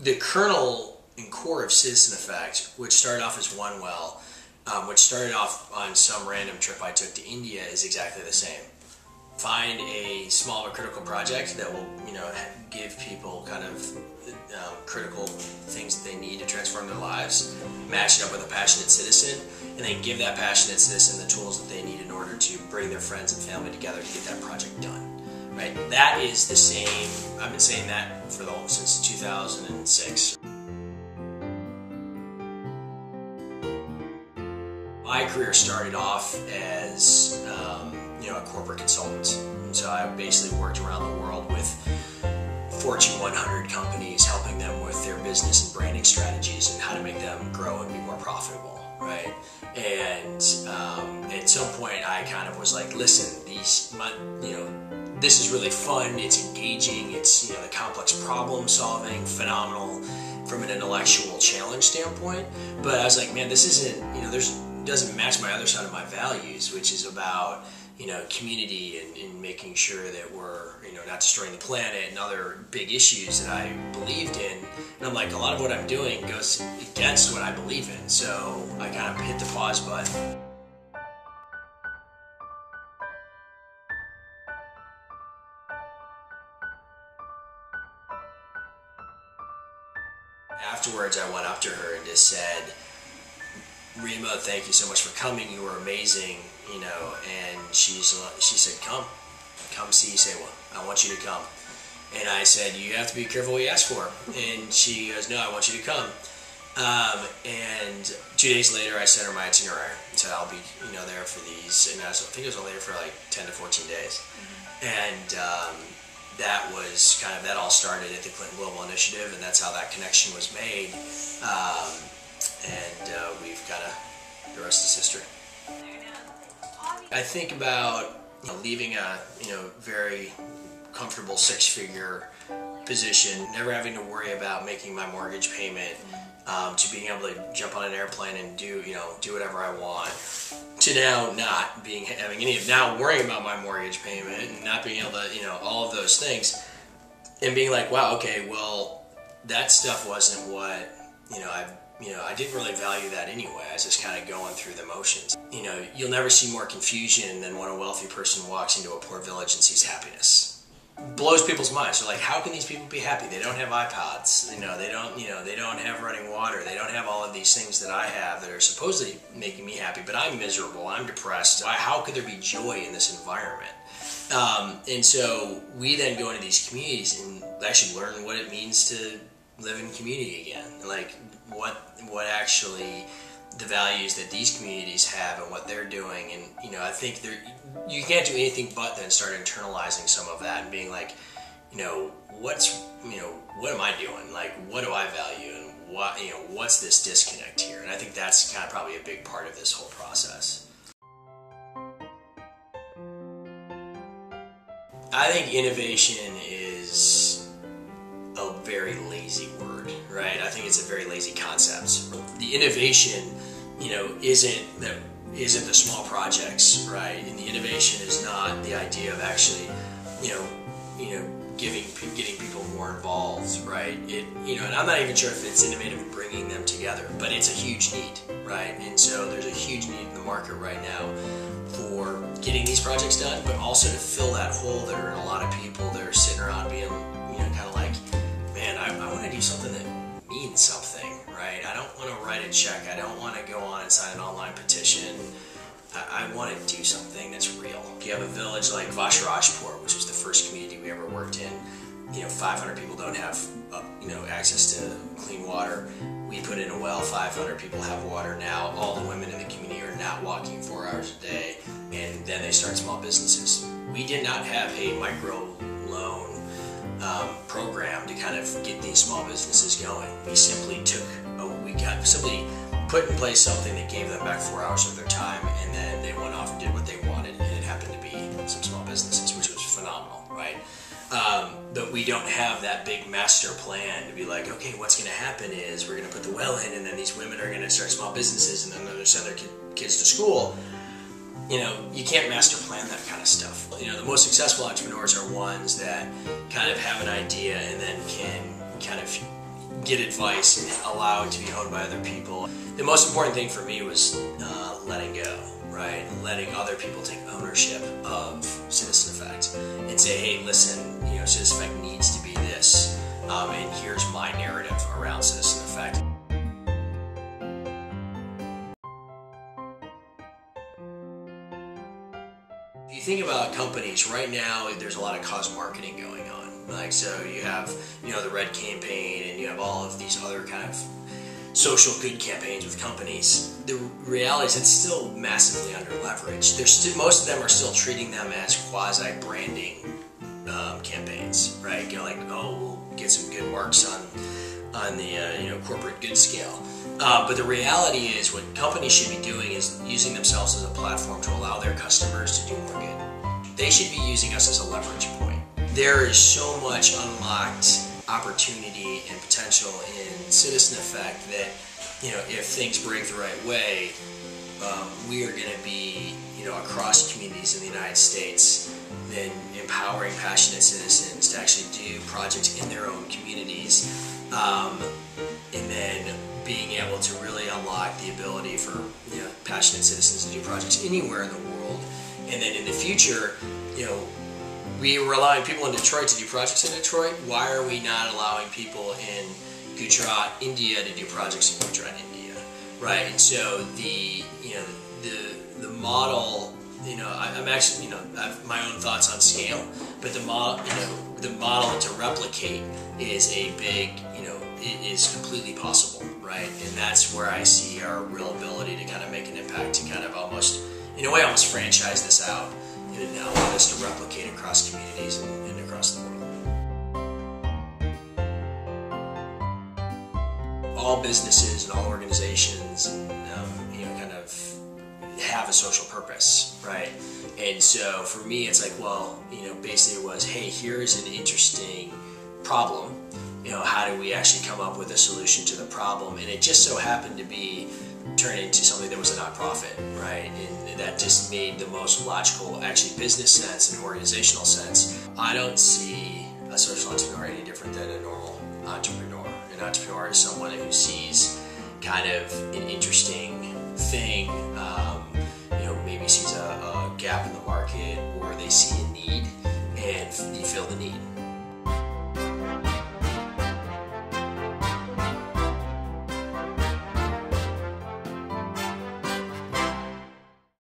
the kernel and core of Citizen Effect, which started off as one well, which started off on some random trip I took to India, is exactly the same. Find a small but critical project that will, give people kind of critical things that they need to transform their lives, match it up with a passionate citizen, and then give that passionate citizen the tools that they need in order to bring their friends and family together to get that project done. Right? That is the same. I've been saying that since 2006. My career started off as a corporate consultant. And so I basically worked around the world with Fortune 100 companies, helping them with their business and branding strategies and how to make them grow and be more profitable, right? And at some point I kind of was like, listen, this is really fun, it's engaging, it's the complex problem solving, phenomenal from an intellectual challenge standpoint. But I was like, man, this isn't, doesn't match my other side of my values, which is about community and making sure that we're not destroying the planet and other big issues that I believed in. And I'm like, a lot of what I'm doing goes against what I believe in. So I kind of hit the pause button. Afterwards, I went up to her and just said, Rima, thank you so much for coming. You were amazing, and she said, come see Sewa. I want you to come. And I said, you have to be careful what you ask for. And she goes, no, I want you to come. And 2 days later, I sent her my itinerary. And said, I'll be, there for these. And I think it was only there for like 10 to 14 days. Mm-hmm. And that was that all started at the Clinton Global Initiative, and that's how that connection was made. We've the rest is history. I think about leaving a very comfortable six-figure position, never having to worry about making my mortgage payment, to being able to jump on an airplane and do whatever I want, to now not having any of now worrying about my mortgage payment and not being able to all of those things, and being like, wow, okay, well, that stuff wasn't what I didn't really value that anyway. I was just kind of going through the motions. You'll never see more confusion than when a wealthy person walks into a poor village and sees happiness. Blows people's minds. They're like, how can these people be happy? They don't have iPods. They don't have running water. They don't have all of these things that I have that are supposedly making me happy, but I'm miserable. I'm depressed. How could there be joy in this environment? And so we then go into these communities and actually learn what it means to live in community again. Like what actually the values that these communities have and what they're doing. And I think you can't do anything but then start internalizing some of that and being like, what am I doing? Like, what do I value, and what's this disconnect here? And I think that's kind of probably a big part of this whole process. I think innovation is a very lazy word, right? I think it's a very lazy concept. The innovation, isn't the small projects, right? And the innovation is not the idea of actually, getting people more involved, right? And I'm not even sure if it's innovative in bringing them together, but it's a huge need, right? And so there's a huge need in the market right now for getting these projects done, but also to fill that hole that are in a lot of people that are sitting around being, kind of like, man, I want to do something that means something, right? I don't want to write a check. I don't want to go on and sign an online petition. I want to do something that's real. You have a village like Vasharajpur, which was the first community we ever worked in. 500 people don't have, access to clean water. We put in a well, 500 people have water now. All the women in the community are not walking 4 hours a day, and then they start small businesses. We did not have a micro loan program to kind of get these small businesses going. We simply simply put in place something that gave them back 4 hours of their time, and then they went off and did what they wanted, and it happened to be some small businesses, which was phenomenal, right? But we don't have that big master plan to be like, okay, what's going to happen is we're going to put the well in, and then these women are going to start small businesses, and then they're going to send their kids to school. You can't master plan that kind of stuff. The most successful entrepreneurs are ones that kind of have an idea and then can kind of get advice and allow it to be owned by other people. The most important thing for me was letting go, right? Letting other people take ownership of Citizen Effect and say, hey, listen, Citizen Effect needs to be this, and here's my narrative around Citizen Effect. If you think about companies, right now there's a lot of cause marketing going on. Like, so you have, the Red Campaign, and you have all of these other kind of social good campaigns with companies. The reality is it's still massively under leveraged. Most of them are still treating them as quasi-branding campaigns, right? Like, oh, we'll get some good marks on the corporate good scale. But the reality is what companies should be doing is using themselves as a platform to allow their customers to do more good. They should be using us as a leverage point. There is so much unlocked opportunity and potential in Citizen Effect that, if things break the right way, we are going to be, across communities in the United States, then empowering passionate citizens to actually do projects in their own communities, and then being able to really unlock the ability for passionate citizens to do projects anywhere in the world. And then in the future, we were allowing people in Detroit to do projects in Detroit. Why are we not allowing people in Gujarat, India, to do projects in Gujarat, India, right? And so the model, I'm actually, I have my own thoughts on scale, but the model to replicate is a big, it is completely possible, right? And that's where I see our real ability to kind of make an impact, to kind of almost, in a way, almost franchise this out and allow us to replicate across communities and across the world. All businesses and all organizations, kind of have a social purpose, right? And so for me, it's like, well, basically it was, hey, here's an interesting problem. How do we actually come up with a solution to the problem? And it just so happened to be turned into something that was a nonprofit, right? And that just made the most logical, actually, business sense and organizational sense. I don't see a social entrepreneur any different than a normal entrepreneur. An entrepreneur is someone who sees kind of an interesting thing, maybe sees a gap in the market, or they see a need and you fill the need.